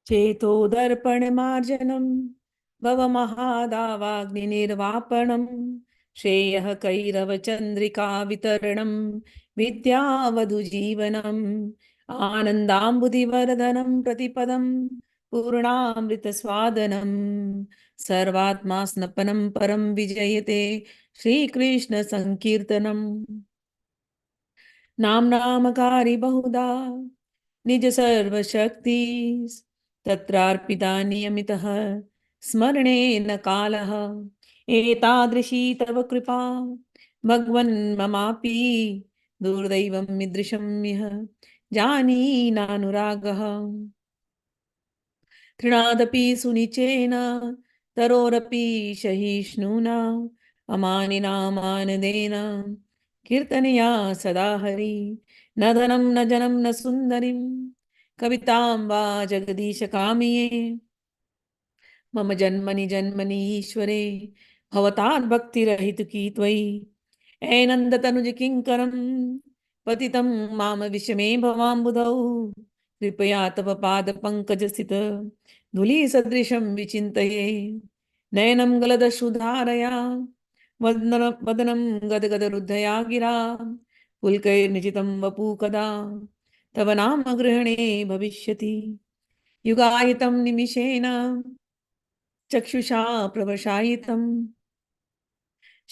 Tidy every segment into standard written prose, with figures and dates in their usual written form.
cheto-darpana-marjanam, bhava-maha-davagni-nirvapanam, श्रेयः कैरवचन्द्रिका वितरणं विद्यावधुजीवनम् आनन्दाम्बुधिवर्धनं प्रतिपदं पूर्णामृतस्वादनं सर्वात्मा स्नपनं परं विजयते श्रीकृष्णसङ्कीर्तनम् नाम्नामकारि बहुधा निज सर्वशक्ति तत्रार्पिता नियमितः स्मरणे न कालः एतादृशी तव कृपा भगवन् ममापि दुर्दैवं मीदृशं यः जानीनानुरागः तृणादपि सुनिचेन तरोरपि सहिष्णुना अमानिनामानदेन कीर्तनया सदा हरि न धनं न जनं न सुन्दरीं कवितां वा जगदीश कामये मम जन्मनि जन्मनि ईश्वरे भवतात् भक्तिरहितुकी त्वयि ऐनन्दतनुज किङ्करं पतितं माम विषमे भवाम्बुधौ कृपया तव पादपङ्कजस्थित धूलिसदृशं विचिन्तये नयनं गलदश्रुधारया वदनं गदगदरुद्धया गिरा पुलकैर्निजितं वपु कदा तव नाम गृहणे भविष्यति युगायितं निमिषेण चक्षुषा प्रवशायितं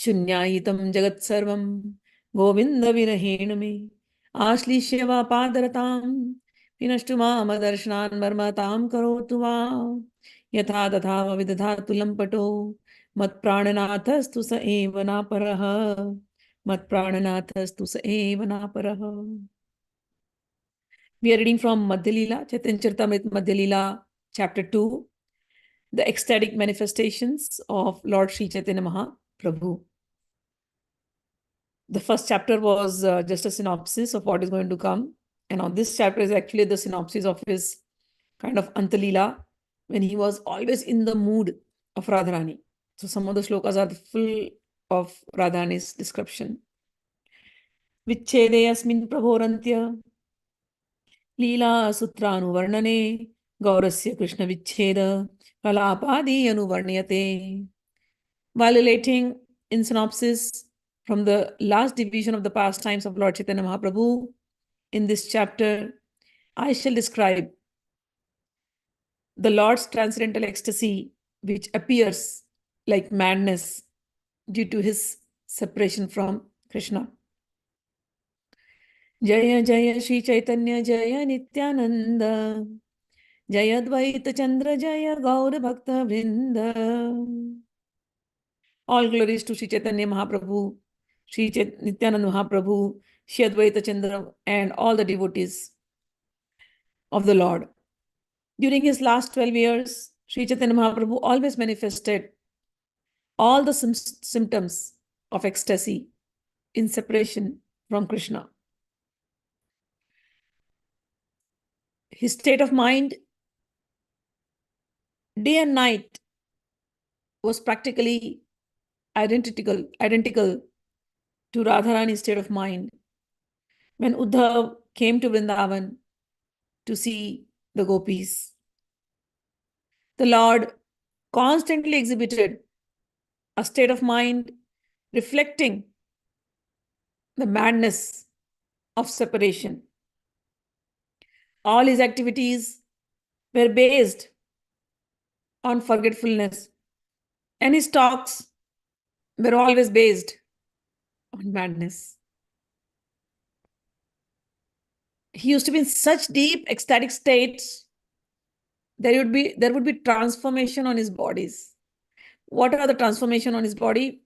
शून्यायितं जगत्सर्वं गोविन्दविरहेण मे आश्लिष्य वा पादरतां विनष्टु मामदर्शनान् मर्मतां करोतु वा यथा तथा विदधातु लम्पटो मत्प्राणनाथस्तु स एव नापरः मत्प्राणनाथस्तु स एव नापरः. We are reading from Madhya Lila, Chaitanya Charitamrita Madhya Lila, chapter 2, the ecstatic manifestations of Lord Sri Chaitanya Mahaprabhu. The first chapter was just a synopsis of what is going to come. And on this chapter is actually the synopsis of his kind of Antya-lila, when he was always in the mood of Radharani. So some of the shlokas are full of Radharani's description. Vichchede asmin prabhorantya Lila sutranuvarnane Gaurasya Krishna Vichcheda Kalapadi anuvarnyate. While relating in synopsis from the last division of the pastimes of Lord Chaitanya Mahaprabhu, in this chapter, I shall describe the Lord's transcendental ecstasy, which appears like madness due to his separation from Krishna. Jaya Jaya Sri Chaitanya Jaya Nityananda Jaya Dvaita Chandra Jaya Gaura Bhakta Vrinda. All glories to Sri Chaitanya Mahaprabhu, Sri Nityananda Mahaprabhu, Sri Advaita Chandra, and all the devotees of the Lord. During his last 12 years, Sri Chaitanya Mahaprabhu always manifested all the symptoms of ecstasy in separation from Krishna. His state of mind, day and night, was practically identical to Radharani's state of mind. When Uddhav came to Vrindavan to see the gopis, the Lord constantly exhibited a state of mind reflecting the madness of separation. All his activities were based on forgetfulness, and his talks were always based on madness. He used to be in such deep ecstatic states, there would be transformation on his bodies. What are the transformation on his body?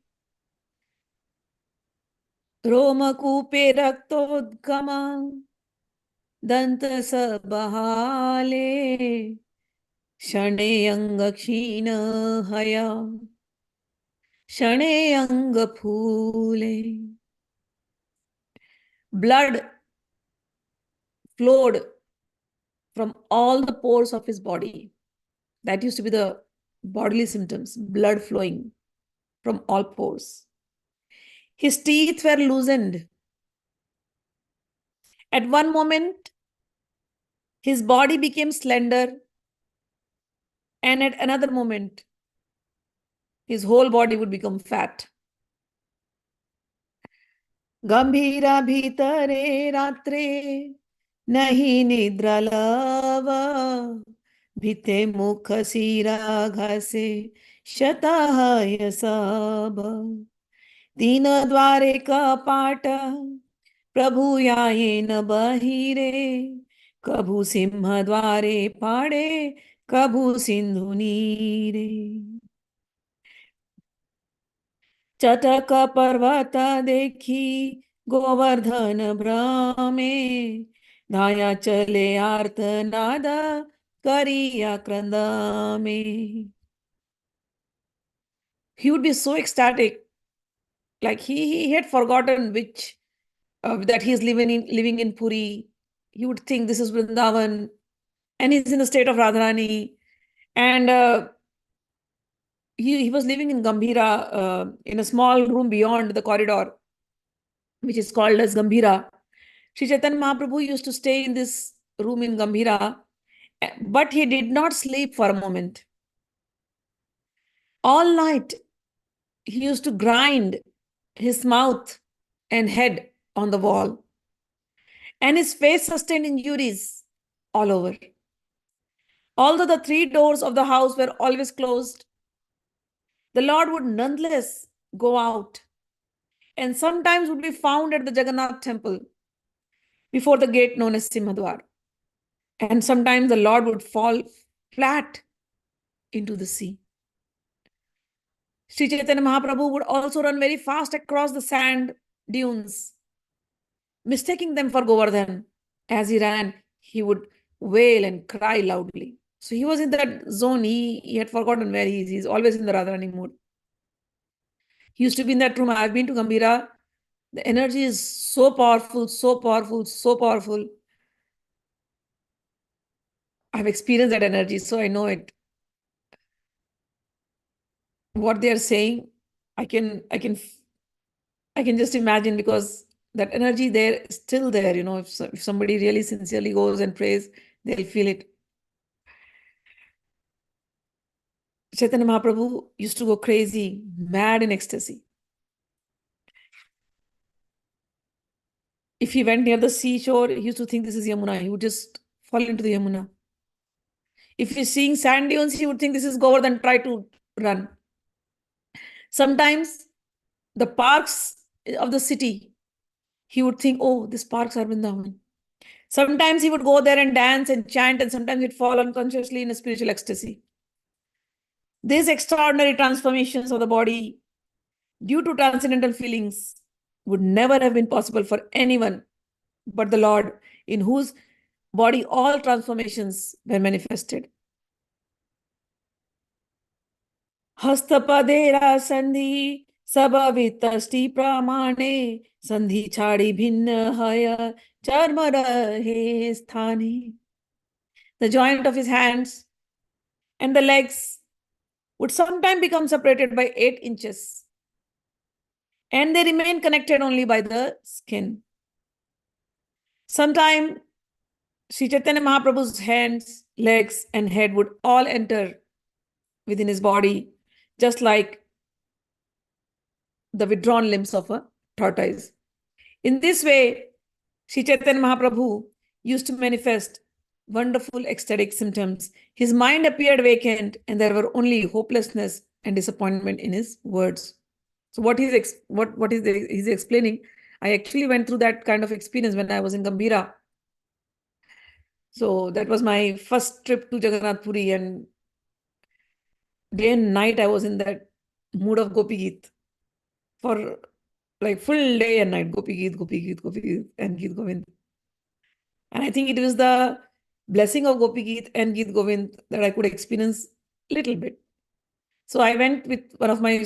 Roma kupe raktodgama danta sabahale shane anga kshina haya shane anga phule. Blood flowed from all the pores of his body. That used to be the bodily symptoms, blood flowing from all pores. His teeth were loosened. At one moment, his body became slender And at another moment, his whole body would become fat. Gambheera bhitare ratre nahi nidra lava bhite mukha sira ghase shatahaya saba तीन द्वारे कपाट प्रभु यायेन बहिरे कभु सिंह द्वारे पाड़े कभु सिंधु नीरे चटक पर्वत देखी गोवर्धन भ्रमे धाया चले आर्त नाद करिया क्रंदमे. He would be so ecstatic, like he had forgotten which that he is living in Puri. He would think this is Vrindavan, and he's in the state of Radharani, and he was living in Gambheera, in a small room beyond the corridor, which is called as Gambheera. Sri Chaitanya Mahaprabhu used to stay in this room in Gambheera, but he did not sleep for a moment. All night, he used to grind his mouth and head on the wall, and his face sustained injuries all over. Although the three doors of the house were always closed, the Lord would nonetheless go out and sometimes would be found at the Jagannath temple before the gate known as Simhadwar. And sometimes the Lord would fall flat into the sea. Sri Chaitanya Mahaprabhu would also run very fast across the sand dunes, mistaking them for Govardhan. As he ran, he would wail and cry loudly. So he was in that zone. He had forgotten where he is. He's always in the Radharani mood. He used to be in that room. I've been to Gambheera. The energy is so powerful, so powerful, so powerful. I've experienced that energy, so I know it. What they are saying, I can just imagine, because that energy there is still there. If somebody really sincerely goes and prays, they'll feel it. Chaitanya Mahaprabhu used to go crazy, mad in ecstasy. If he went near the seashore, he used to think this is Yamuna. He would just fall into the Yamuna. If he's seeing sand dunes, he would think this is Govardhan, try to run. Sometimes the parks of the city, he would think, oh, these parks are Vrindavan. Sometimes he would go there and dance and chant, and sometimes he'd fall unconsciously in a spiritual ecstasy. These extraordinary transformations of the body due to transcendental feelings would never have been possible for anyone but the Lord, in whose body all transformations were manifested. Hastapadera sandhi sabavitasti pramane sandhi chadi bhinna haya charmara he sthani. The joint of his hands and the legs would sometimes become separated by 8 inches, and they remain connected only by the skin. Sometime Sri Chaitanya Mahaprabhu's hands, legs, and head would all enter within his body, just like the withdrawn limbs of a tortoise. In this way, Sri Chaitanya Mahaprabhu used to manifest wonderful ecstatic symptoms. His mind appeared vacant, and there were only hopelessness and disappointment in his words. So what he's explaining, I actually went through that kind of experience when I was in Gambheera. So that was my first trip to Jagannath Puri, and day and night I was in that mood of Gopi Geet for like full day and night. Gopi Geet, Gopi Geet, Gopi Geet, and Geet Govind. And I think it was the blessing of Gopi Geet and Geet Govind that I could experience a little bit. So I went with one of my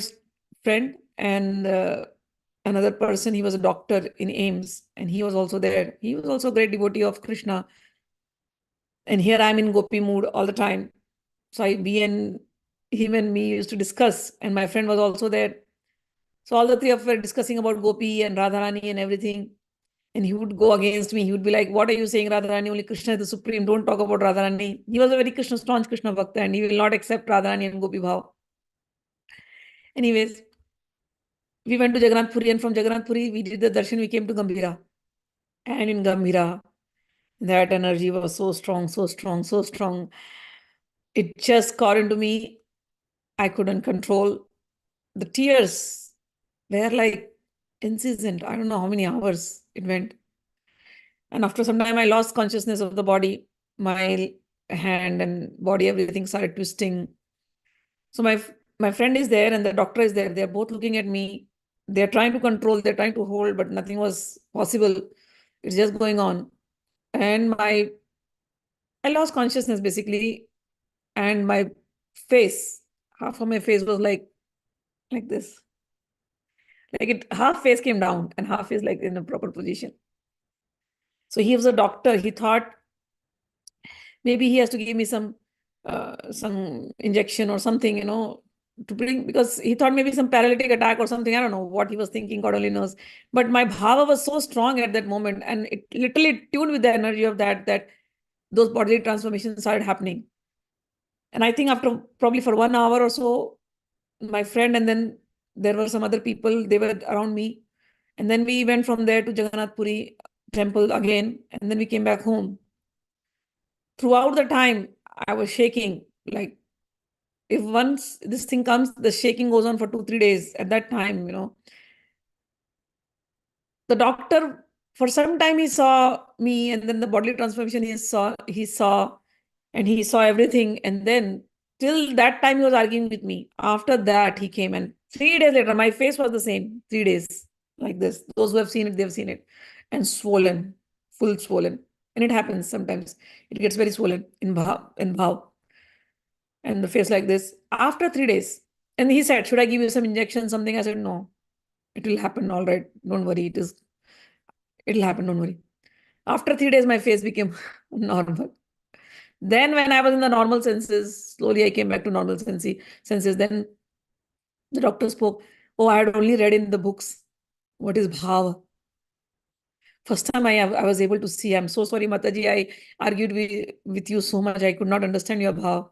friend and another person. He was a doctor in AIMS, and he was also there. He was also a great devotee of Krishna. And here I'm in Gopi mood all the time. So we and him and me used to discuss, and my friend was also there. So all the three of us were discussing about Gopi and Radharani and everything. And he would go against me. He would be like, what are you saying, Radharani? Only Krishna is the supreme. Don't talk about Radharani. He was a very Krishna, staunch Krishna Bhakta, and he will not accept Radharani and Gopi Bhav. Anyways, we went to Jagannath Puri, and from Jagannath Puri, we did the darshan, we came to Gambheera. And in Gambheera, that energy was so strong, so strong, so strong. It just got into me. I couldn't control. The tears were like incessant. I don't know how many hours it went. And after some time, I lost consciousness of the body. My hand and body, everything started twisting. So my friend is there and the doctor is there. They're both looking at me. They're trying to control, they're trying to hold, but nothing was possible. It's just going on. And I lost consciousness basically. And my face, half of my face was like this. Like it, half face came down and half is like in a proper position. So he was a doctor. He thought maybe he has to give me some injection or something, to bring, because he thought maybe some paralytic attack or something. I don't know what he was thinking, God only knows. But my bhava was so strong at that moment, and it literally tuned with the energy of that those bodily transformations started happening. And I think after probably for 1 hour or so, my friend and then there were some other people, they were around me. And then we went from there to Jagannath Puri temple again, and then we came back home. Throughout the time, I was shaking. Like, if once this thing comes, the shaking goes on for 2-3 days. At that time, the doctor, for some time, he saw me, and then the bodily transformation and he saw everything. And then till that time, he was arguing with me. After that, he came, and 3 days later, my face was the same. 3 days like this. Those who have seen it, they've seen it, and swollen, full swollen. And it happens sometimes. It gets very swollen in bhav, and the face like this after 3 days. And he said, should I give you some injection, something? I said, no, it will happen. All right. Don't worry. It'll happen. Don't worry. After 3 days, my face became normal. Then when I was in the normal senses, slowly I came back to normal senses. Then the doctor spoke. Oh, I had only read in the books what is bhava. First time I was able to see. I'm so sorry, Mataji. I argued with you so much. I could not understand your bhav.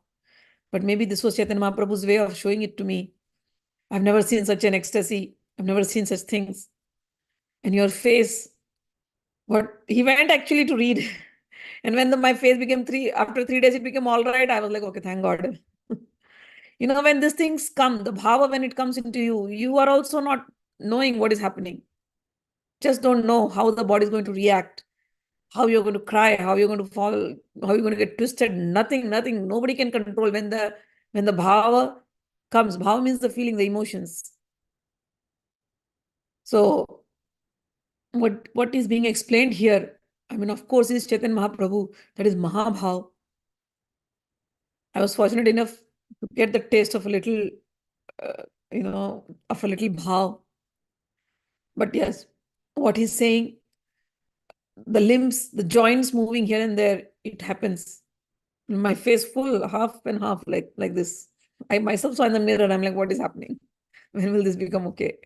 But maybe this was Chaitanya Mahaprabhu's way of showing it to me. I've never seen such an ecstasy. I've never seen such things. And your face, what he went actually to read. And when my face became after 3 days, it became all right. I was like, okay, thank God. When these things come, the bhava, when it comes into you, you are also not knowing what is happening. Just don't know how the body is going to react, how you're going to cry, how you're going to fall, how you're going to get twisted. Nothing. Nobody can control when the bhava comes. Bhava means the feeling, the emotions. So what is being explained here, I mean, of course, is Chaitanya Mahaprabhu, that is Mahabhav. I was fortunate enough to get the taste of a little, of a little Bhav. But yes, what he's saying, the limbs, the joints moving here and there, it happens. My face full, half and half, like this. I myself saw in the mirror, I'm like, what is happening? When will this become okay?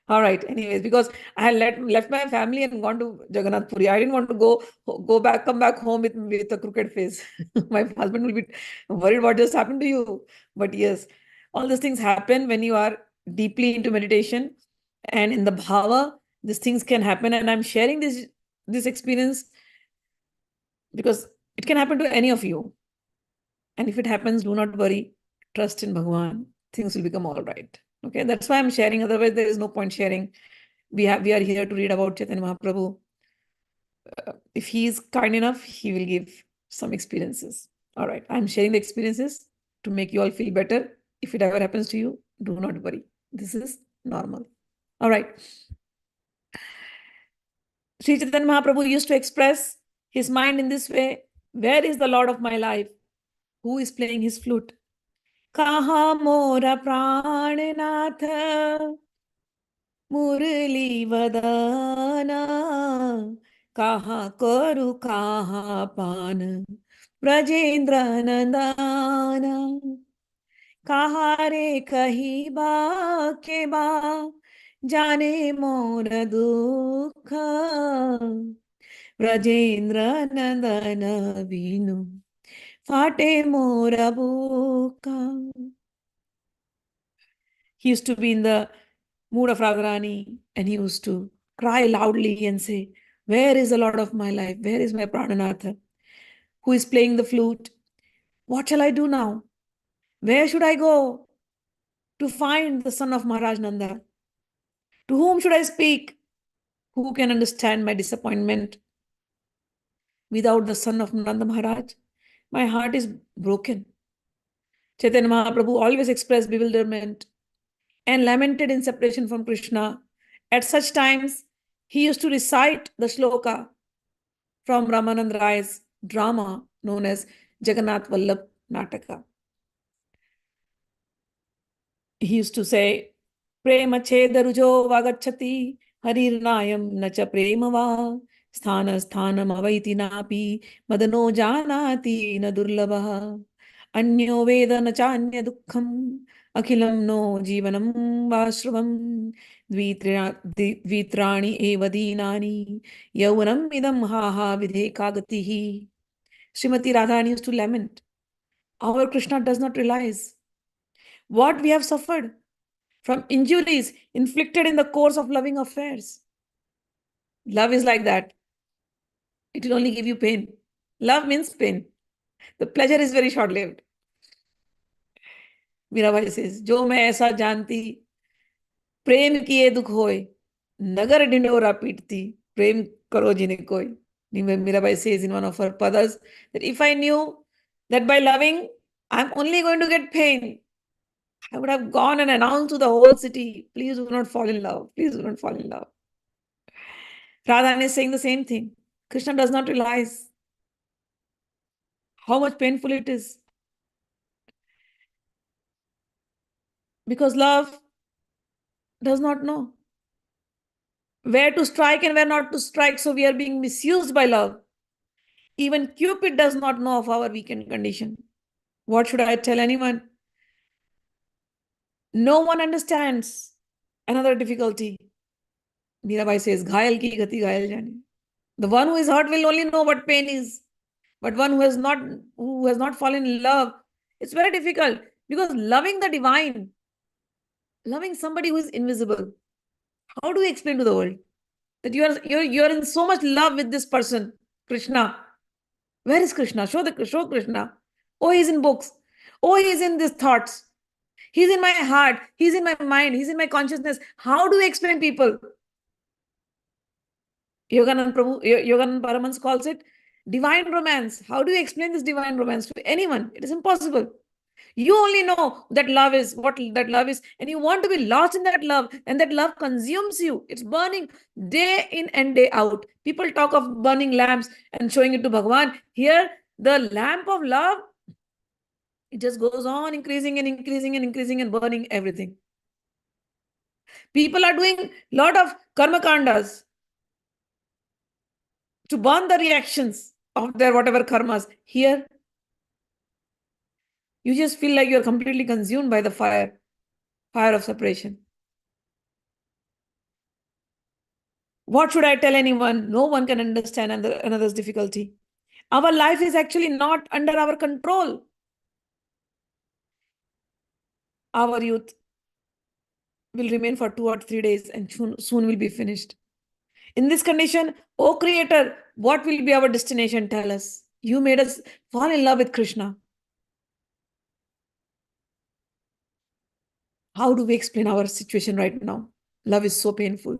All right. Anyways, because I had left my family and gone to Jagannath Puri. I didn't want to come back home with a crooked face. My husband will be worried what just happened to you. But yes, all these things happen when you are deeply into meditation and in the bhava. These things can happen, and I'm sharing this experience because it can happen to any of you. And if it happens, do not worry. Trust in Bhagwan. Things will become all right. Okay, that's why I'm sharing. Otherwise, there is no point sharing. We are here to read about Chaitanya Mahaprabhu. If he is kind enough, he will give some experiences. All right, I'm sharing the experiences to make you all feel better. If it ever happens to you, do not worry. This is normal. All right. Sri Chaitanya Mahaprabhu used to express his mind in this way. Where is the Lord of my life? Who is playing his flute? Kaha mora prananath Murli vadana Kaha karu kaha pan Brajendra nandana Kaha re kahi ba ke ba जाने मोर दुख ब्रजेंद्र नंदन बीनु फाटे मोर बुका. He used to be in the mood of Radharani and he used to cry loudly and say, "Where is the Lord of my life? Where is my Prananatha? Who is playing the flute? What shall I do now? Where should I go to find the son of Maharaj Nanda? To whom should I speak? Who can understand my disappointment? Without the son of Nanda Maharaj, my heart is broken." Chaitanya Mahaprabhu always expressed bewilderment and lamented in separation from Krishna. At such times, he used to recite the shloka from Ramanand Rai's drama known as Jagannath Vallabh Nataka. He used to say, Prema chedarujo vagachati harirnayam nacha prema va sthana sthanam avaiti napi madano janati na durlabha anyo veda na chanya dukkham akhilam no jivanam vashravam dvitrani eva dinani yauvanam idam haha vidhekagatihi. Srimati Radharani used to lament, our Krishna does not realize what we have suffered from injuries inflicted in the course of loving affairs. Love is like that. It will only give you pain. Love means pain. The pleasure is very short lived. Mirabai says, Jo मैं ऐसा जानती प्रेम किए दुख होए नगर ढिंडोरा पीटती प्रेम करो जिन्हें कोई. Mirabai says in one of her padas that if I knew that by loving I'm only going to get pain, I would have gone and announced to the whole city, please do not fall in love. Please do not fall in love. Radha is saying the same thing. Krishna does not realize how much painful it is. Because love does not know where to strike and where not to strike. So we are being misused by love. Even Cupid does not know of our weakened condition. What should I tell anyone? No one understands another difficulty. Mirabai says, Ghayal ki gati ghayal jani. The one who is hurt will only know what pain is. But one who has not fallen in love, it's very difficult. Because loving the divine, loving somebody who is invisible, how do you explain to the world that you're in so much love with this person, Krishna? Where is Krishna? Show Krishna. Oh, he's in books. Oh, he's in these thoughts. He's in my heart. He's in my mind. He's in my consciousness. How do you explain people? Yoganand Paramans calls it divine romance. How do you explain this divine romance to anyone? It is impossible. You only know that love is what that love is, and you want to be lost in that love, and that love consumes you. It's burning day in and day out. People talk of burning lamps and showing it to Bhagwan. Here, the lamp of love, it just goes on increasing and increasing and increasing and burning everything. People are doing a lot of karma kandas to burn the reactions of their whatever karmas. Here, you just feel like you're completely consumed by the fire of separation. What should I tell anyone? No one can understand another's difficulty. Our life is actually not under our control. Our youth will remain for 2 or 3 days and soon will be finished. In this condition, O Creator, what will be our destination? Tell us. You made us fall in love with Krishna. How do we explain our situation right now? Love is so painful.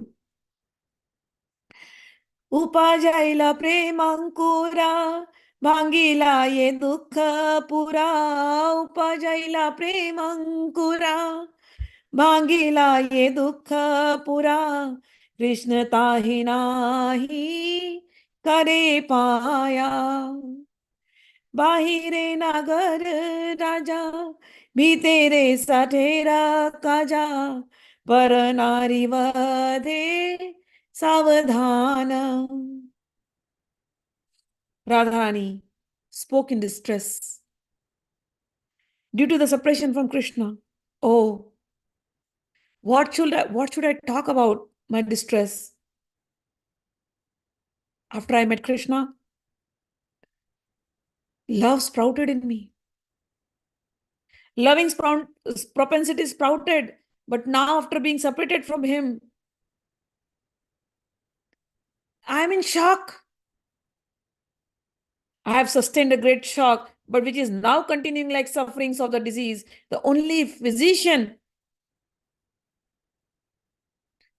Upajayla premankura, bhangila ye dukha pura. Upajayla premankura, bhangila ye dukha pura. Krishna tahi nahi kare paya. बाहिरे नागर राजा भीतेरे सठेरा काजा पर नारी वधे सावधान. Radharani spoke in distress due to the separation from Krishna. Oh, What should I talk about my distress after I met Krishna? Love sprouted in me. Propensity sprouted. But now, after being separated from him, I am in shock. I have sustained a great shock, but which is now continuing like sufferings of the disease. The only physician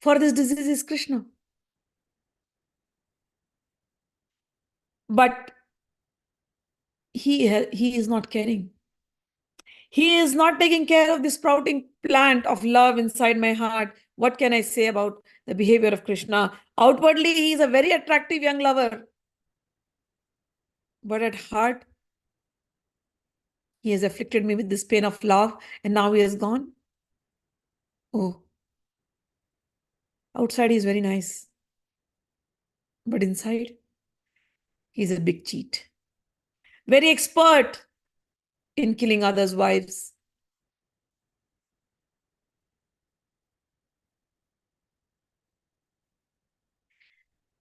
for this disease is Krishna. But he is not caring. He is not taking care of the sprouting plant of love inside my heart. What can I say about the behavior of Krishna? Outwardly, he is a very attractive young lover. But at heart, he has afflicted me with this pain of love, and now he is gone. Oh, outside he is very nice. But inside, he is a big cheat. Very expert in killing others' wives.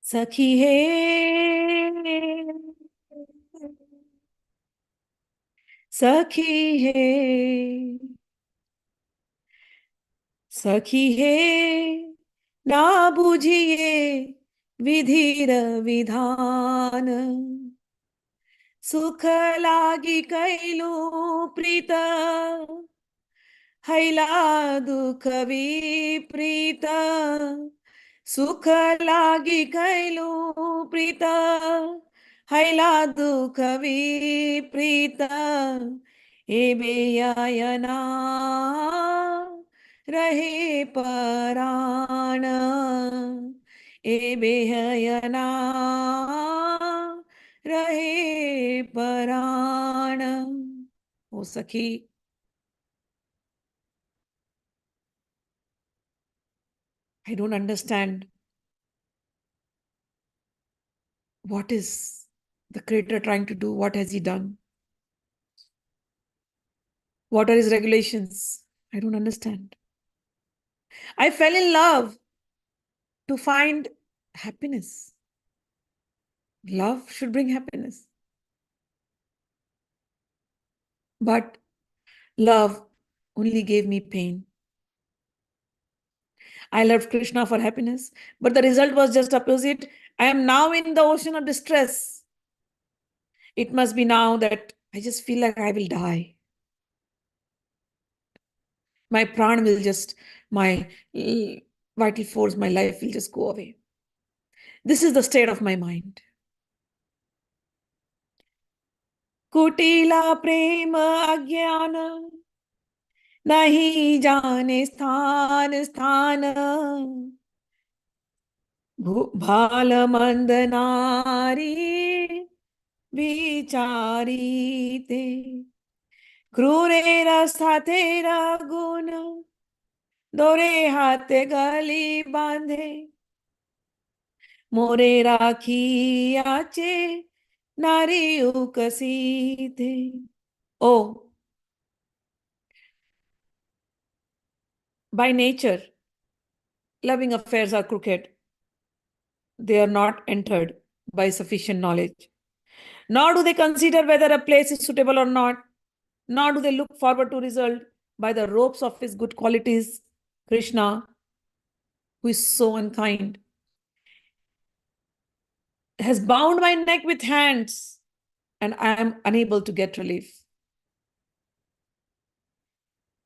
Sakhi hai, Sakhi hai, Sakhi hai, na bujhiye vidhir vidhan. Sukh lagi kailu prita, haila dukh viprita. Sukh lagi kailu prita, haila dukh viprita. Ebeyayana rahe parana. Ebeyayana rahe parana. Oh, Sakhi, I don't understand what is the Creator trying to do. What has He done? What are His regulations? I don't understand. I fell in love to find happiness. Love should bring happiness. But love only gave me pain. I loved Krishna for happiness, but the result was just opposite. I am now in the ocean of distress. It must be now that I just feel like I will die. My pran will just, my vital force, my life will just go away. This is the state of my mind. कुटिला प्रेम अज्ञान नहीं जाने स्थान स्थान भाल मंद नारी विचारीते क्रूरेरा साथेरा गुण दोरे हाथे गली बांधे मोरे राखी आचे नारी ukasite. Oh, by nature, loving affairs are crooked. They are not entered by sufficient knowledge. Nor do they consider whether a place is suitable or not. Nor do they look forward to result by the ropes of his good qualities. Krishna, who is so unkind, has bound my neck with hands, and I am unable to get relief.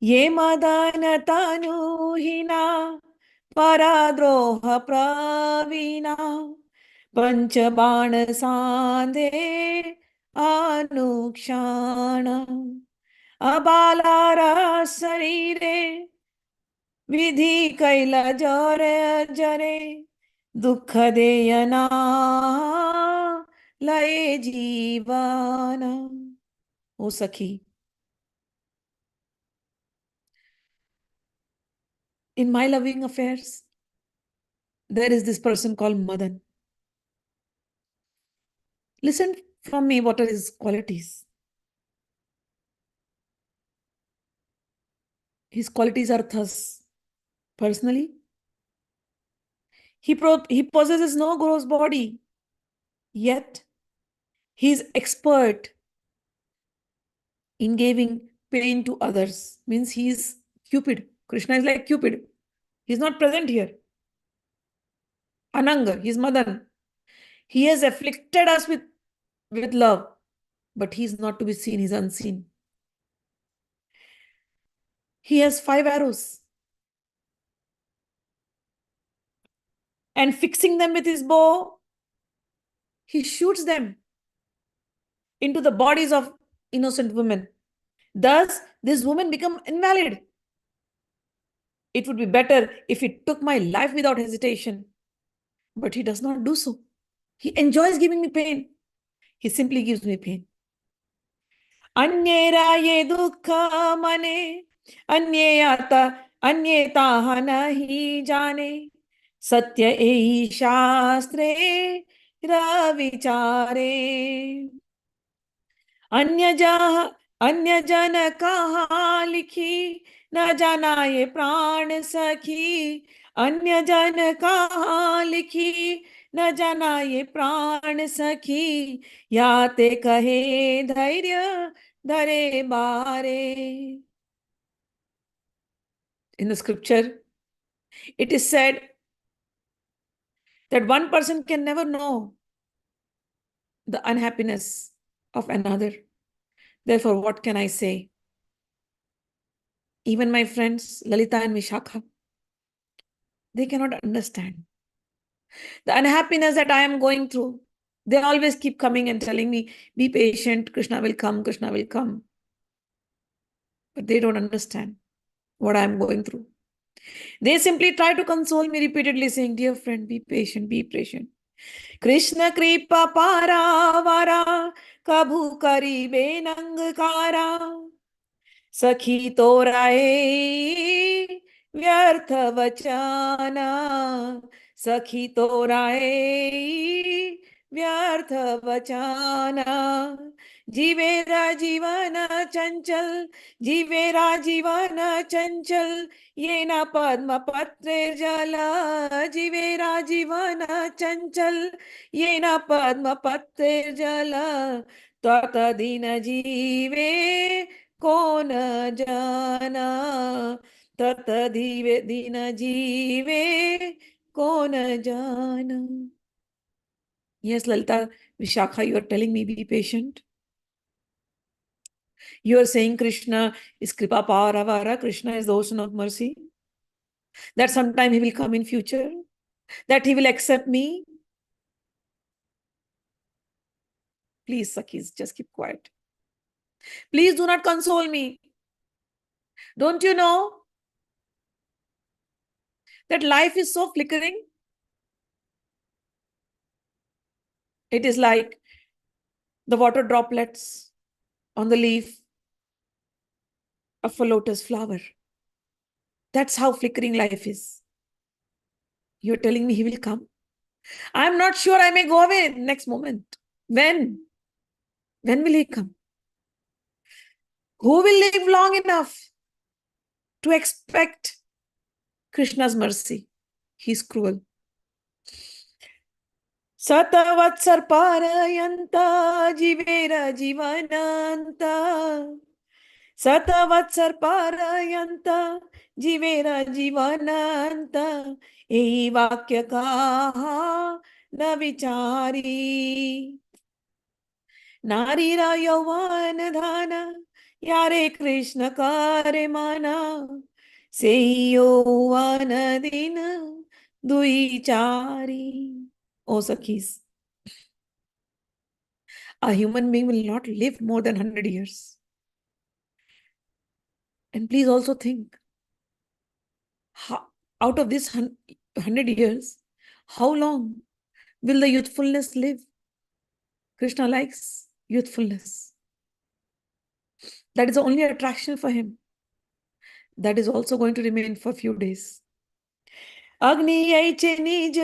Ye madana tanuhina paradroha pravina panchaban sandhe anukshana abalara sarire vidhi kaila jare jare dukha deyana laye jivana. O Sakhi, in my loving affairs, there is this person called Madan. Listen from me, what are his qualities? His qualities are thus. Personally, he possesses no gross body, yet he is expert in giving pain to others. Means he is Cupid. Krishna is like Cupid. He is not present here. Ananga, he is Madan. He has afflicted us with love, but he is not to be seen, he is unseen. He has 5 arrows, and fixing them with his bow, he shoots them into the bodies of innocent women. Thus, this woman become invalid. It would be better if he took my life without hesitation. But he does not do so. He enjoys giving me pain. He simply gives me pain. अन्येरा ये दुख मने अन्येता अन्येता नहीं जाने सत्य एहि शास्त्रे रविचारे अन्य जन कहा लिखी न जाना ये प्राण सखी अन्य जन कहा लिखी न जाना ये प्राण सखी याते कहे धैर्य धरे बारे. In the scripture, it is said that one person can never know the unhappiness of another. Therefore, what can I say? Even my friends, Lalita and Vishakha, they cannot understand the unhappiness that I am going through. They always keep coming and telling me, be patient, Krishna will come, Krishna will come. But they don't understand what I am going through. They simply try to console me repeatedly, saying, dear friend, be patient, be patient. Krishna kripa para vara, kabhu karibe nangkara. सखी तोराए व्यर्थ वचना सखी तोराए व्यर्थ वचना जीवेरा जीवन चंचल जीवेरा जीवन चंचल ये न पद्म पत्रे जल जीवेरा जीवन चंचल ये न पद्म पत्रे जल तत दिन जीवे कौन जाना तत दिन जीवे कौन जाना. Yes, Lalita, Vishakha, you are telling me be patient. You are saying Krishna is Kripa Paravara, Krishna is the ocean of mercy. That sometime he will come in future. That he will accept me. Please, Sakhis, just keep quiet. Please do not console me. Don't you know that life is so flickering? It is like the water droplets on the leaf of a lotus flower. That's how flickering life is. You're telling me he will come? I'm not sure, I may go away next moment. When? When will he come? Who will live long enough to expect Krishna's mercy? He's cruel. Satavatsar parayanta jivera jivananta Satavatsar parayanta jivera jivananta Ei vakya kaha na vichari Narira yavan dhana Yare Krishna kare mana Sei yavan dina duichari. Oh, Sakhis, a human being will not live more than 100 years. And please also think, out of this 100 years, how long will the youthfulness live? Krishna likes youthfulness. That is the only attraction for him. That is also going to remain for a few days. Agni aiche nij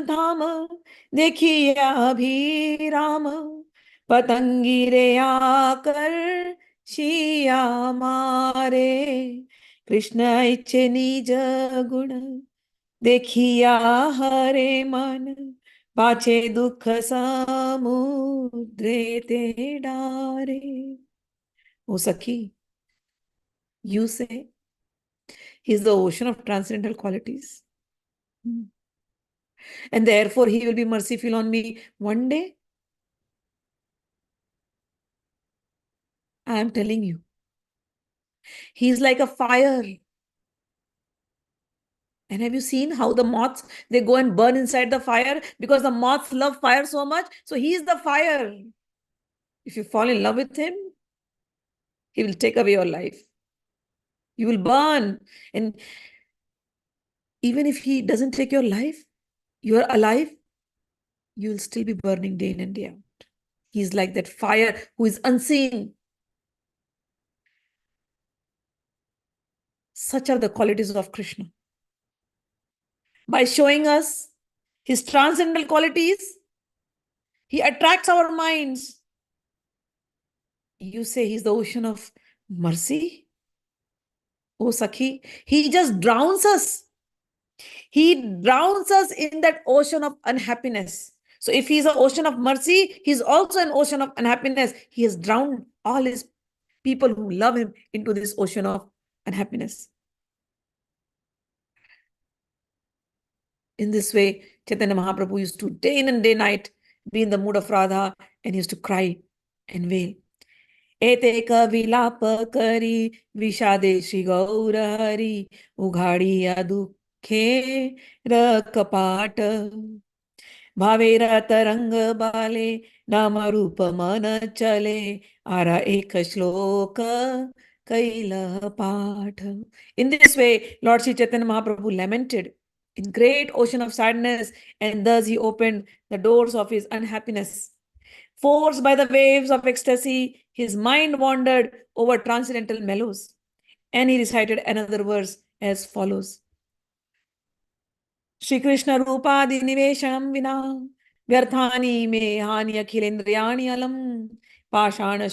dhama dekhiya abhi rama पतंगी रे आकर शिया मारे कृष्ण इच्छे निज गुण देखिया हरे मन पाछे दुख समुद्रे ते डारे. O Sakhi, you say he's the ocean of transcendental qualities. And therefore he will be merciful on me one day. I am telling you. He's like a fire. And have you seen how the moths, they go and burn inside the fire because the moths love fire so much? So he is the fire. If you fall in love with him, he will take away your life. You will burn. And even if he doesn't take your life, you are alive, you will still be burning day in and day out. He's like that fire who is unseen. Such are the qualities of Krishna. By showing us his transcendental qualities, he attracts our minds. You say he's the ocean of mercy? Oh, Sakhi, he just drowns us. He drowns us in that ocean of unhappiness. So if he's an ocean of mercy, he's also an ocean of unhappiness. He has drowned all his people who love him into this ocean of unhappiness. In this way, Chaitanya Mahaprabhu used to day in and day night be in the mood of Radha and he used to cry and wail. Ete ka vilapa kari vishade Shri Gaura Hari ughadiya dukhe rakapata bhavera taranga bale nama rupa mana chale ara eka shloka kaila patha. In this way, Lord Sri Chaitanya Mahaprabhu lamented in great ocean of sadness, and thus he opened the doors of his unhappiness. Forced by the waves of ecstasy, his mind wandered over transcendental mellows, and he recited another verse as follows. Shri Krishna Rupadi Nivesham Vina Vyarthani Me Hani Akhilendriyani Alam Pashana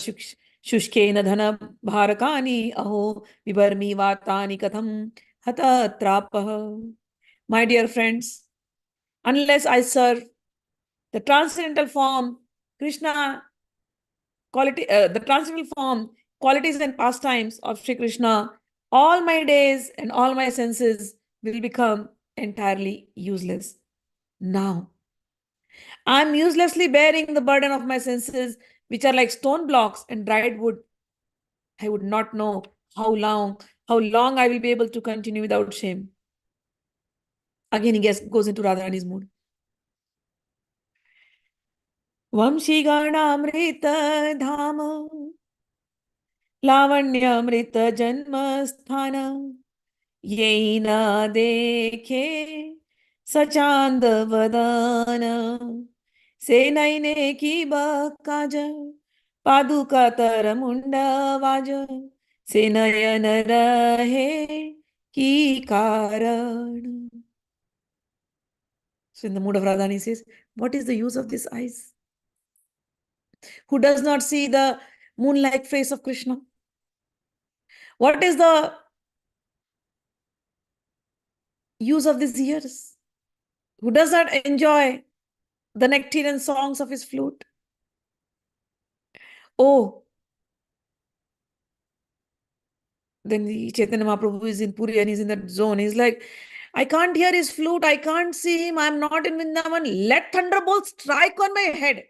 Shushkena Dhana Bharakani Aho Vibarmi Vatani Katham Hata Trapaha. My dear friends, unless I serve the transcendental form, Krishna the transcendental form, qualities and pastimes of Sri Krishna, all my days and all my senses will become entirely useless. Now, I am uselessly bearing the burden of my senses, which are like stone blocks and dried wood. I would not know how long I will be able to continue without shame. Again, he goes into Radharani's mood. Vamshigana Dhama लावण्यमृत जन्म स्थान ये न देखे सचांद वदन से नैने की बकाज पादुका तर मुंडा was से नयन रहे की कारण. So in the mood of Radhani says, what is the use of these eyes? Who does not see the moon-like face of Krishna? What is the use of these ears? Who does not enjoy the nectarian songs of his flute? Oh, then the Chaitanya Mahaprabhu is in Puri and he's in that zone. He's like, I can't hear his flute. I can't see him. I'm not in Vrindavan. Let thunderbolts strike on my head.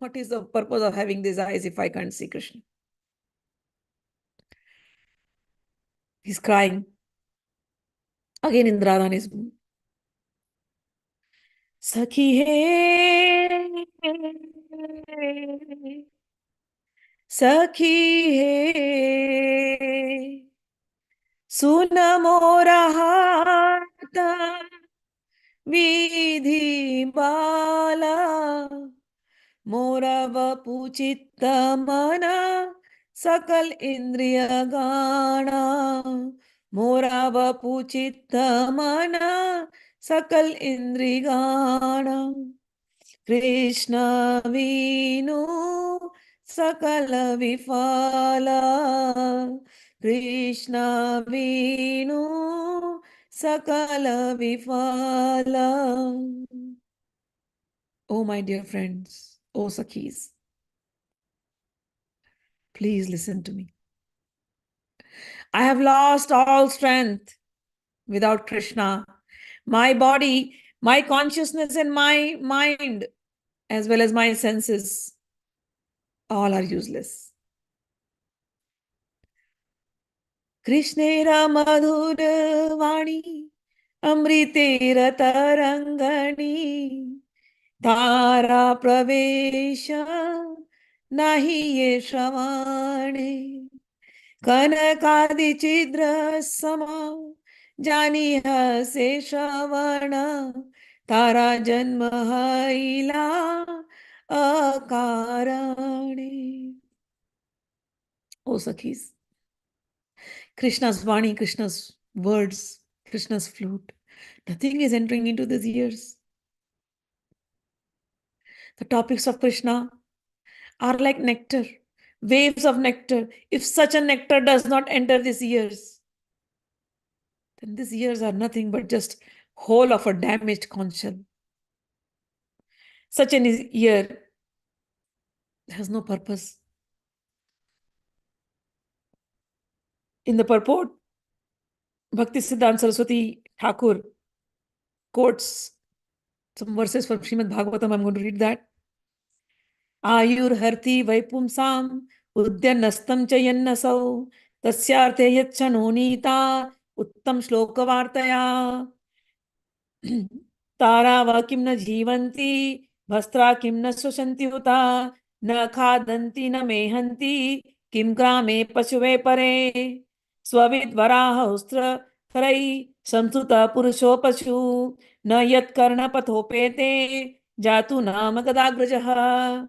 What is the purpose of having these eyes if I can't see Krishna? He's crying. Again in Radhani's mood. Sakhi hai, Sakhi hai, सुन मोरा हाथ विधि बाला मोरा वपु चित्त मना सकल इंद्रिय गाना मोरा वपु चित्त मना सकल इंद्रिय गाना Krishna वीनु sakala vifala. Krishna Venu sakala vifala. Oh, my dear friends, oh, Sakhis, please listen to me. I have lost all strength without Krishna. My body, my consciousness, and my mind, as well as my senses, all are useless. Krishnera madhur vani, amritera tarangani, tara pravesha, nahi ye shravane. कनकादि चिद्र समा जानी से श्रवण तारा जन्म हैला अकारणे. Oh, Sakhis, Krishna's Vani, Krishna's words, Krishna's flute, nothing is entering into these ears. The topics of Krishna are like nectar, waves of nectar. If such a nectar does not enter these ears, then these ears are nothing but just whole of a damaged conch shell. Such an ear has no purpose. In the purport, Bhakti Siddhanta Saraswati Thakur quotes some verses from Srimad Bhagavatam. I'm going to read that. Ayur harti vaipumsam udyanastam chayannasau tasyarte yachanonita uttam shlokavartaya तारा व किम न जीवंती भस्त्रा किम न सुशंति उता न खादंती न मेहंती किम ग्रामे पशुवे परे स्वविद वराह उस्त्र करई संसुत पुरुषो पशु न यत् कर्ण पथोपेते जातु नाम गदाग्रजः.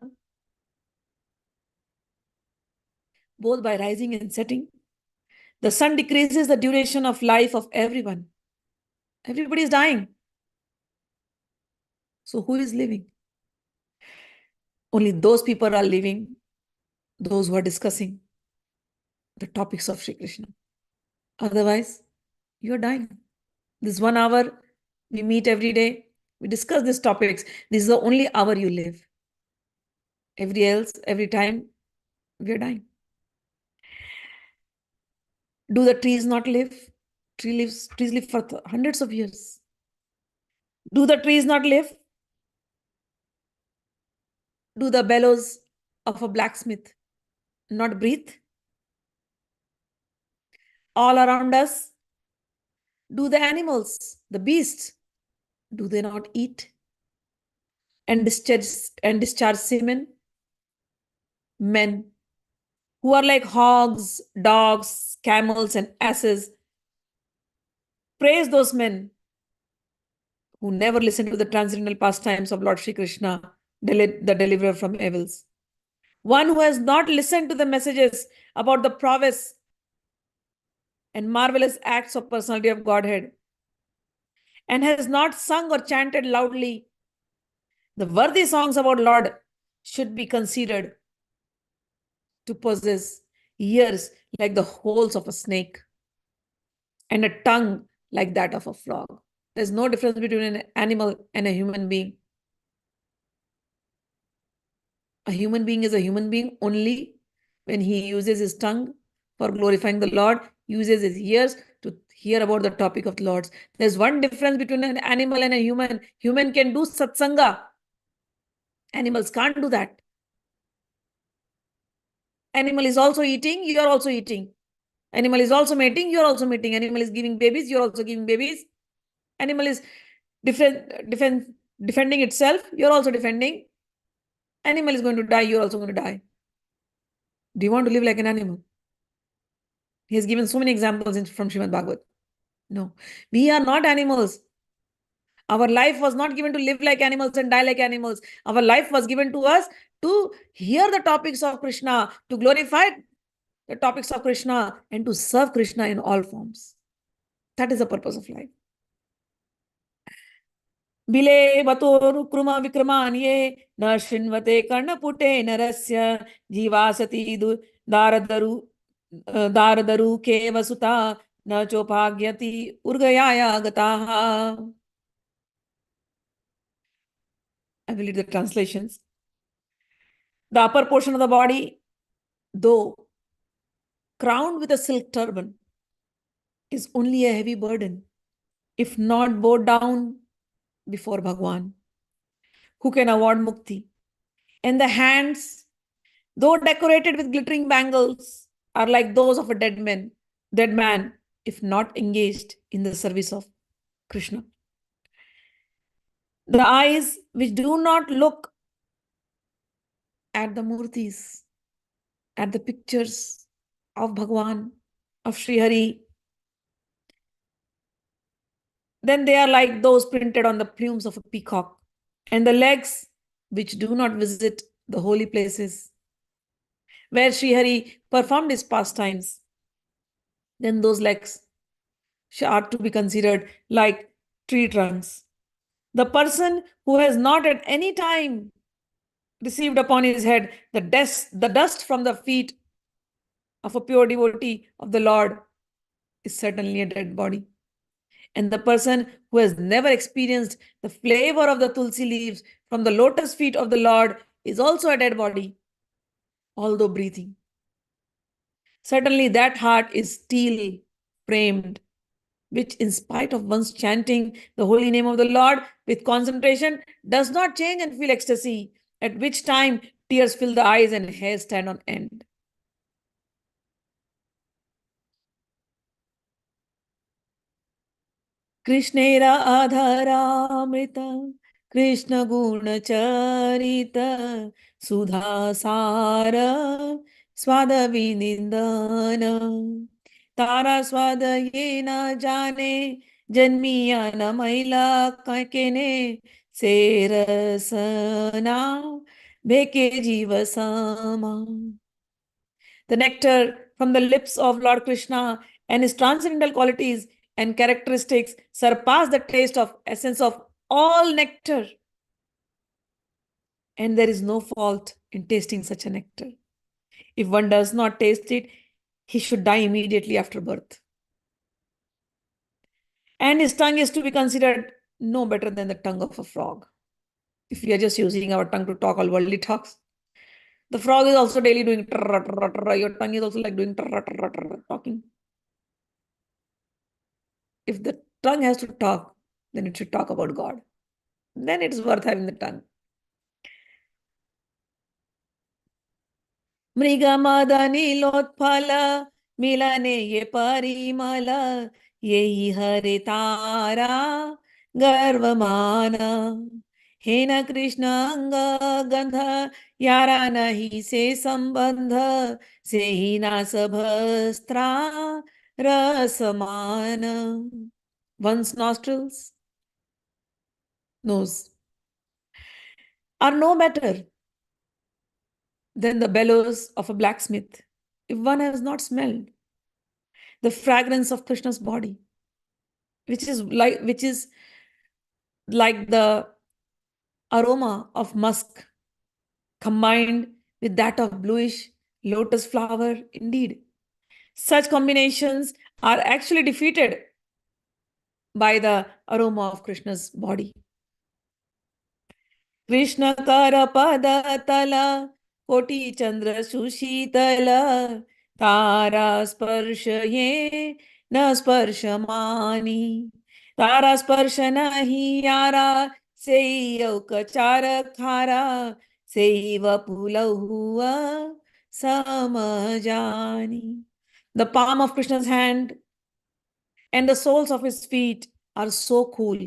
Both by rising and setting, the sun decreases the duration of life of everyone. Everybody is dying. So who is living? Only those people are living, those who are discussing the topics of Sri Krishna. Otherwise, you're dying. This 1 hour we meet every day, we discuss these topics. This is the only hour you live. Every time, we are dying. Do the trees not live? Trees live for hundreds of years. Do the trees not live? Do the bellows of a blacksmith not breathe? All around us, do the animals, the beasts, do they not eat and discharge semen? Men who are like hogs, dogs, camels, and asses, praise those men who never listen to the transcendental pastimes of Lord Sri Krishna, the deliverer from evils. One who has not listened to the messages about the prowess and marvelous acts of personality of Godhead, and has not sung or chanted loudly the worthy songs about Lord, should be considered to possess ears like the holes of a snake and a tongue like that of a frog. There's no difference between an animal and a human being. A human being is a human being only when he uses his tongue for glorifying the Lord, uses his ears to hear about the topic of the Lord. There's one difference between an animal and a human. Human can do satsanga. Animals can't do that. Animal is also eating, you are also eating. Animal is also mating, you are also mating. Animal is giving babies, you are also giving babies. Animal is defending itself, you are also defending. Animal is going to die, you are also going to die. Do you want to live like an animal? He has given so many examples from Srimad Bhagavad. No, we are not animals. Our life was not given to live like animals and die like animals. Our life was given to us to hear the topics of Krishna, to glorify the topics of Krishna, and to serve Krishna in all forms. That is the purpose of life. बिले बतोरुक्रुम विक्रमान्ये न शृण्वते कर्णपुटे नरस्य जीवासति दारदरु दारदरु केवसुता न चोपाग्यति उर्गयाया गताः. I will read the translations. The upper portion of the body, though crowned with a silk turban, is only a heavy burden, if not bowed down before Bhagwan, who can award mukti. And the hands, though decorated with glittering bangles, are like those of a dead man, if not engaged in the service of Krishna. The eyes which do not look at the murtis, at the pictures of Bhagwan, of Sri Hari, then they are like those printed on the plumes of a peacock. And the legs which do not visit the holy places where Sri Hari performed his pastimes, then those legs are to be considered like tree trunks. The person who has not at any time received upon his head the dust from the feet of a pure devotee of the Lord is certainly a dead body. And the person who has never experienced the flavor of the tulsi leaves from the lotus feet of the Lord is also a dead body, although breathing. Certainly that heart is steel framed, which in spite of one's chanting the holy name of the Lord with concentration does not change and feel ecstasy, at which time tears fill the eyes and hair stand on end. Krishnera adharamrita Krishna guna charita Sudha sara swada vinindana Tara swada ye na jane Janmiya na maila kakene Serasana bheke jiva sama. The nectar from the lips of Lord Krishna and his transcendental qualities and characteristics surpass the taste of essence of all nectar. And there is no fault in tasting such a nectar. If one does not taste it, he should die immediately after birth. And his tongue is to be considered no better than the tongue of a frog. If we are just using our tongue to talk all worldly talks, the frog is also daily doing trrr, trrr, trrr. Your tongue is also like doing trrr, trrr, trrr, talking. If the tongue has to talk, then it should talk about God. Then it's worth having the tongue. मृगमदनिलोत्फल मिलने ये परिमल यही हरे तारा गर्वमान हे न कृष्ण अंग गंध यारा नहीं से संबंध से ही ना सभस्त्रा रसमान. One's nostrils, nose, are no better than the bellows of a blacksmith if one has not smelled the fragrance of Krishna's body, which is like the aroma of musk combined with that of bluish lotus flower. Indeed, such combinations are actually defeated by the aroma of Krishna's body. Krishna kara pada tala koti chandra sushitala tara sparshaye na sparshamani tara sparshanahi yara seiyo kachara khara seiva pulahua samajani. The palm of Krishna's hand and the soles of his feet are so cool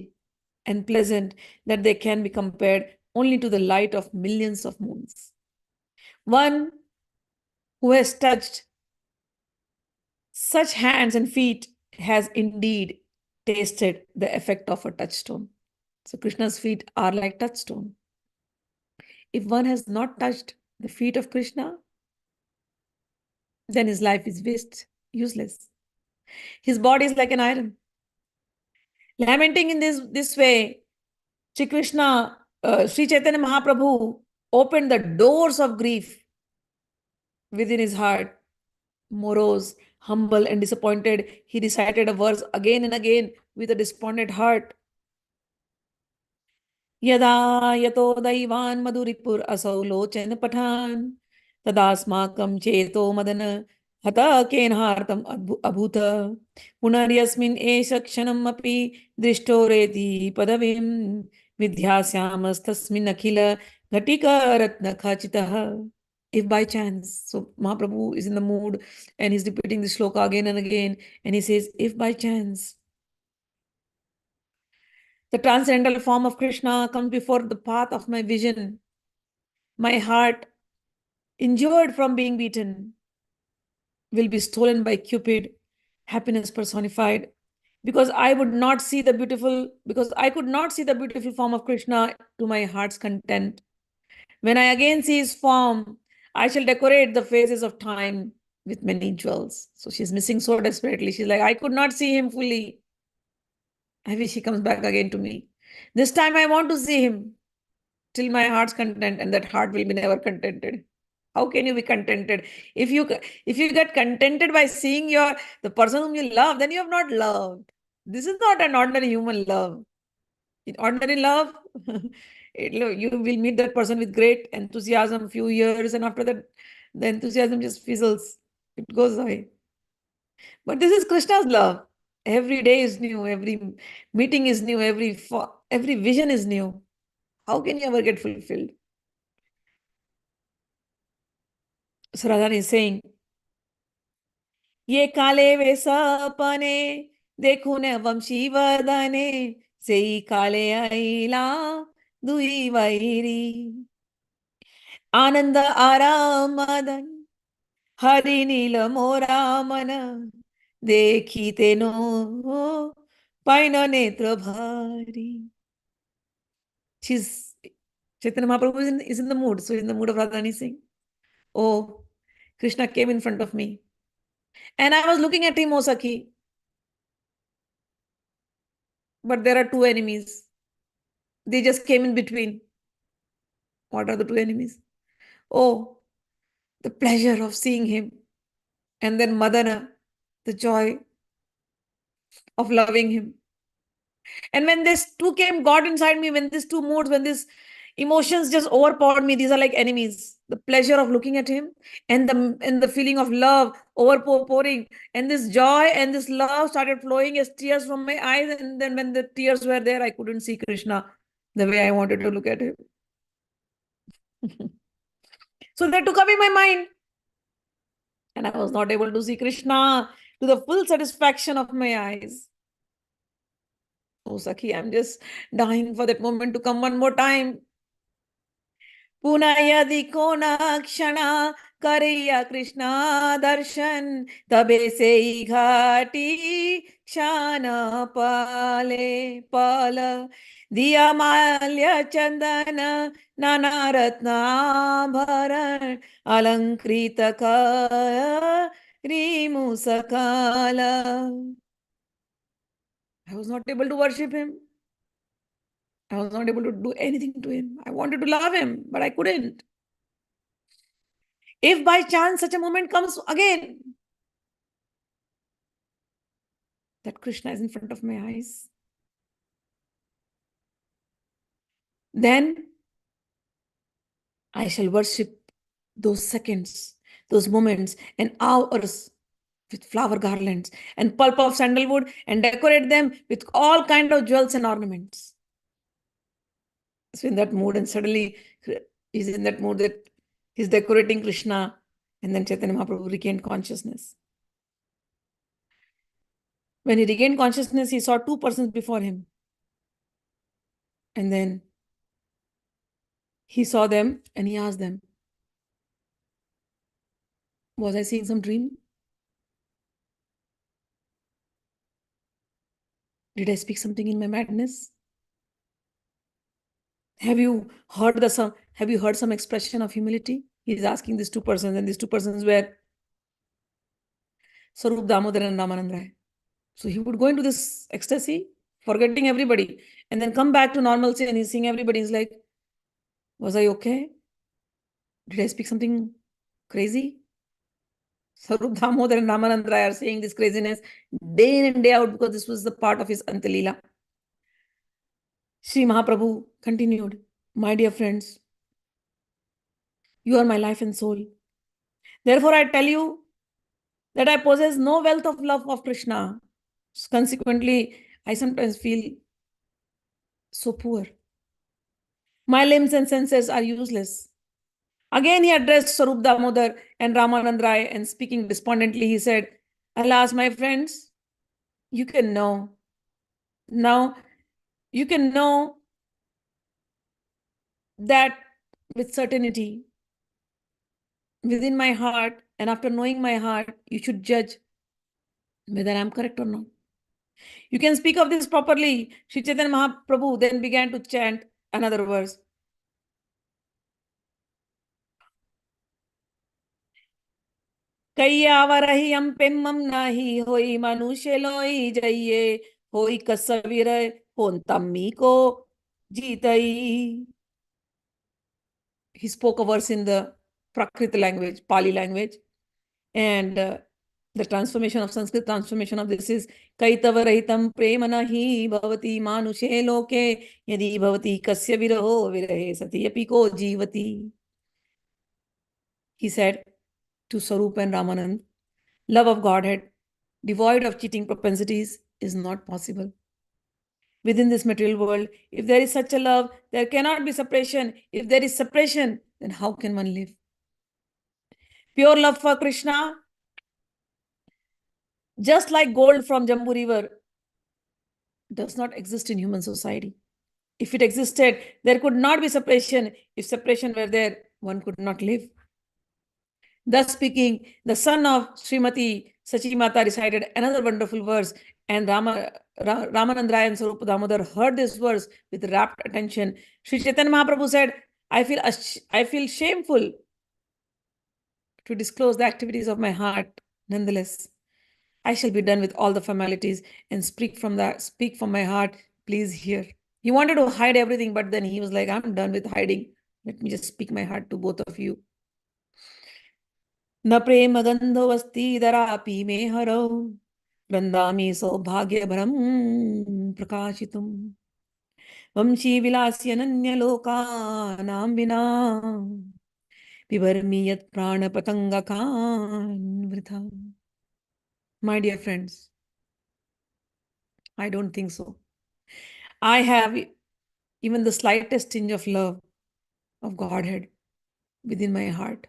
and pleasant that they can be compared only to the light of millions of moons. One who has touched such hands and feet has indeed tasted the effect of a touchstone. So Krishna's feet are like touchstone. If one has not touched the feet of Krishna, then his life is waste, useless. His body is like an iron. Lamenting in this way, Sri Krishna, Sri Chaitanya Mahaprabhu opened the doors of grief within his heart. Morose, humble, and disappointed, he recited a verse again and again with a despondent heart. यदा यतो दैवान् मधुरिपुर असौ लोचन पठान् तदास्माकं चेतो मदन हता केनहार्तम् अभूत पुनर्यस्मिन् एष क्षणमपि दृष्टो रेति पदवीं विद्यास्यामस्तस्मिन् अखिल घटिकारत्नखचितः. If by chance, so Mahaprabhu is in the mood and he's repeating the shloka again and again, and he says, if by chance the transcendental form of Krishna comes before the path of my vision, my heart, injured from being beaten, will be stolen by Cupid, happiness personified. Because I could not see the beautiful form of Krishna to my heart's content. When I again see his form, I shall decorate the phases of time with many jewels. So she's missing so desperately. She's like, I could not see him fully. I wish he comes back again to me. This time I want to see him till my heart's content, and that heart will be never contented. How can you be contented? If you get contented by seeing the person whom you love, then you have not loved. This is not an ordinary human love. In ordinary love, you will meet that person with great enthusiasm, few years, and after that, the enthusiasm just fizzles. It goes away. But this is Krishna's love. Every day is new. Every meeting is new. Every vision is new. How can you ever get fulfilled? So Radha is saying, ये काले वे सपने देखो न वंशी वदने सेई काले आईला दुई वैरी आनंद आराम मदन हरि नील मोरा मन देखी तेनो पाइन नेत्र भारी. She's Chaitanya Mahaprabhu is in the mood. So in the mood of Radharani saying, oh, Krishna came in front of me. And I was looking at him, O Sakhi. But there are two enemies. They just came in between. What are the two enemies? Oh, the pleasure of seeing him. And then Madana, the joy of loving him. And when this two came, got inside me, when these two moods, when these emotions just overpowered me, these are like enemies. The pleasure of looking at him and the feeling of love overpouring, and this joy and this love started flowing as tears from my eyes. And then when the tears were there, I couldn't see Krishna the way I wanted to look at him. So that took away my mind. And I was not able to see Krishna to the full satisfaction of my eyes. Oh, Sakhi, I'm just dying for that moment to come one more time. पुनः यदि को न क्षणा करैया कृष्णा दर्शन तबे से ही घाटी क्षण पाले पाल दिया माल्य चंदन नाना रत्नाभरण अलंकृत रिमुसकाल. I was not able to worship him. I was not able to do anything to him. I wanted to love him, but I couldn't. If by chance such a moment comes again, that Krishna is in front of my eyes, then I shall worship those seconds, those moments and hours with flower garlands and pulp of sandalwood and decorate them with all kind of jewels and ornaments. So in that mood, and suddenly he's in that mood that he's decorating Krishna, and then Chaitanya Mahaprabhu regained consciousness. When he regained consciousness, he saw two persons before him. And then he saw them and he asked them, was I seeing some dream? Did I speak something in my madness? Have you heard some expression of humility? He's asking these two persons, and these two persons were Sarup Damodar and Ramanand Rai. So he would go into this ecstasy forgetting everybody, and then come back to normalcy and he's seeing everybody. He's like, was I okay? Did I speak something crazy? Sarup Damodar and Ramanand Rai are saying this craziness day in and day out because this was the part of his Antya-lila. Sri Mahaprabhu continued, my dear friends, you are my life and soul. Therefore, I tell you that I possess no wealth of love of Krishna. Consequently, I sometimes feel so poor. My limbs and senses are useless. Again, he addressed Sarup Damodar and Ramanand Rai, and speaking despondently, he said, alas, my friends, you can know. Now, you can know that with certainty within my heart, and after knowing my heart, you should judge whether I'm correct or not. You can speak of this properly. Sri Chaitanya Mahaprabhu then began to chant another verse. कैयावरहि हम पेम्मम नाही होई मनुष्य लोई जइये होई कसवीर होन तम्मी को जीतई. He spoke a verse in the Prakrit language, Pali language, and the transformation of Sanskrit transformation of this is kaitavarahitam prema nahi bhavati manushe loke yadi bhavati kasya viraho virahe sati apiko jivati. He said to Sarup and Ramanand, love of Godhead, devoid of cheating propensities, is not possible. Within this material world, if there is such a love, there cannot be separation. If there is separation, then how can one live? Pure love for Krishna, just like gold from Jambu River, does not exist in human society. If it existed, there could not be separation. If separation were there, one could not live. Thus speaking, the son of Srimati Sachimata recited another wonderful verse, and Ramanand Rai and Sarup Damodar heard this verse with rapt attention. Sri Chaitanya Mahaprabhu said, I feel shameful to disclose the activities of my heart. Nonetheless, I shall be done with all the formalities and speak from my heart. Please hear. He wanted to hide everything, but then he was like, I'm done with hiding. Let me just speak my heart to both of you. न प्रेम गंधो अस्ति दरापि मे हरौ वृंदामी सौभाग्य भरम प्रकाशितुम वंशी विलास्य नन्य लोकानां विना पिबर्मि यत् प्राण पतंगकान् वृथा. My dear friends, I don't think so. I have even the slightest tinge of love of Godhead within my heart.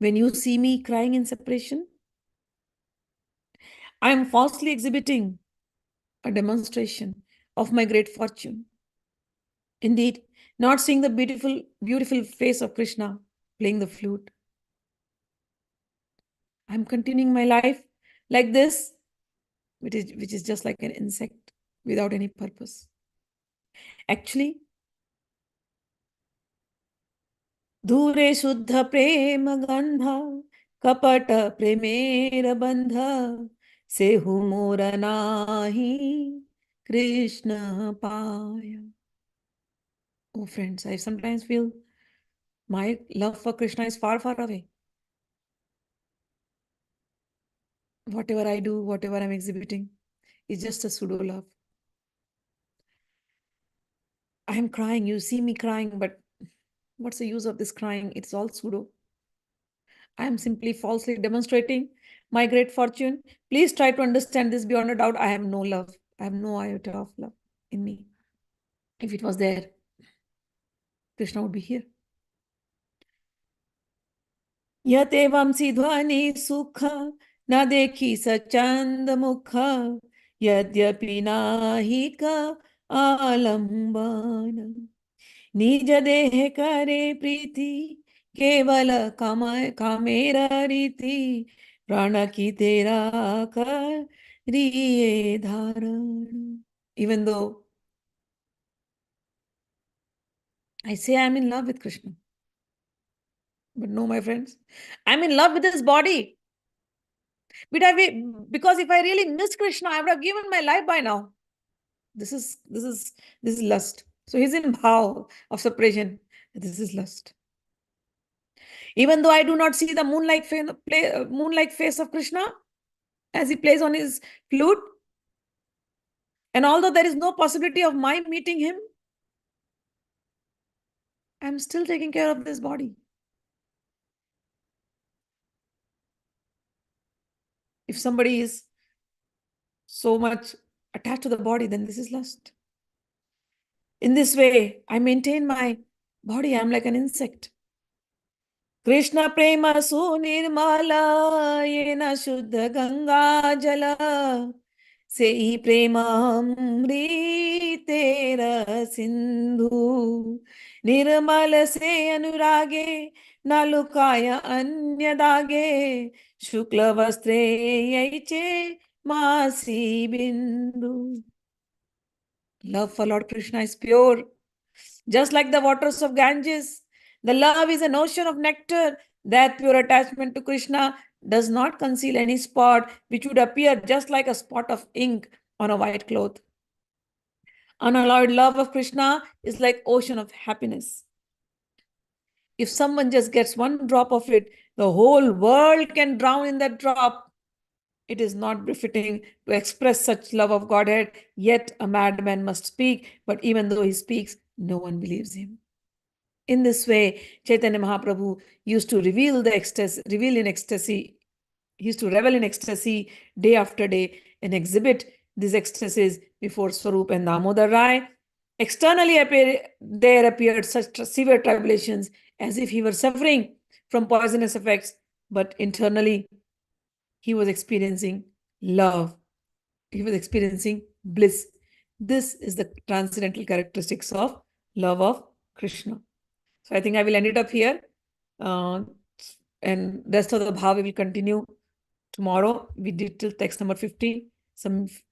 When you see me crying in separation, I am falsely exhibiting a demonstration of my great fortune. Indeed, not seeing the beautiful face of Krishna playing the flute. I'm continuing my life like this, which is just like an insect without any purpose. Actually, दूरे शुद्ध प्रेम गंध कपट प्रेमेर बंध सेहु मोर नाही Krishna paya. Oh friends, I sometimes feel my love for Krishna is far, far away. Whatever I do, whatever I'm exhibiting, is just a pseudo love. I am crying, you see me crying, but what's the use of this crying? It's all pseudo. I am simply falsely demonstrating my great fortune. Please try to understand this beyond a doubt. I have no love. I have no iota of love in me. If it was there, Krishna would be here. यते वंशी ध्वनि सुख न देखी सचंद मुख यद्यपि नाही का आलंबन निज देह करे प्रीति केवल कामेरा रीति प्राण की तेरा करिए धारण. Even though I say I'm in love with Krishna, but no, my friends, I'm in love with his body. Because if I really missed Krishna, I would have given my life by now. This is lust. So he's in bhav of separation. This is lust. Even though I do not see the moonlike face of Krishna as he plays on his flute, and although there is no possibility of my meeting him, I'm still taking care of this body. If somebody is so much attached to the body, then this is lust. In this way, I maintain my body. I'm like an insect. Krishna prema sunirmala yena shuddha ganga jala sei prema amritera sindhu nirmal se anurage nalukaya anyadage shukla vastre yaiche masi bindu. Love for Lord Krishna is pure. Just like the waters of Ganges, the love is an ocean of nectar. That pure attachment to Krishna does not conceal any spot, which would appear just like a spot of ink on a white cloth. Unalloyed love of Krishna is like ocean of happiness. If someone just gets one drop of it, the whole world can drown in that drop. It is not befitting to express such love of Godhead, yet a madman must speak, but even though he speaks, no one believes him. In this way, Chaitanya Mahaprabhu used to revel in ecstasy. He used to revel in ecstasy day after day and exhibit these ecstasies before Swarup and Damodar Rai. Externally, there appeared such severe tribulations as if he were suffering from poisonous effects, but internally, he was experiencing love. He was experiencing bliss. This is the transcendental characteristics of love of Krishna. So I think I will end it up here. And rest of the bhav we will continue tomorrow. We did till text number 50.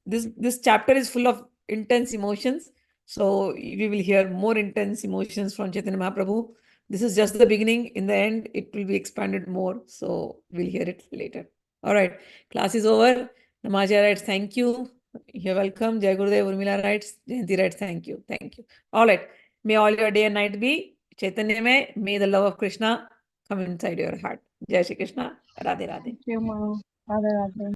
This chapter is full of intense emotions. So we will hear more intense emotions from Chaitanya Mahaprabhu. This is just the beginning. In the end, it will be expanded more. So we'll hear it later. All right. Class is over. Namaja writes, thank you. You're welcome. Jai Gurudev. Urmila writes, Jayanti writes, thank you. Thank you. All right. May all your day and night be Chaitanya mein. May the love of Krishna come inside your heart. Jai Shri Krishna. Radhe Radhe. Thank you, Mom. Radhe Radhe.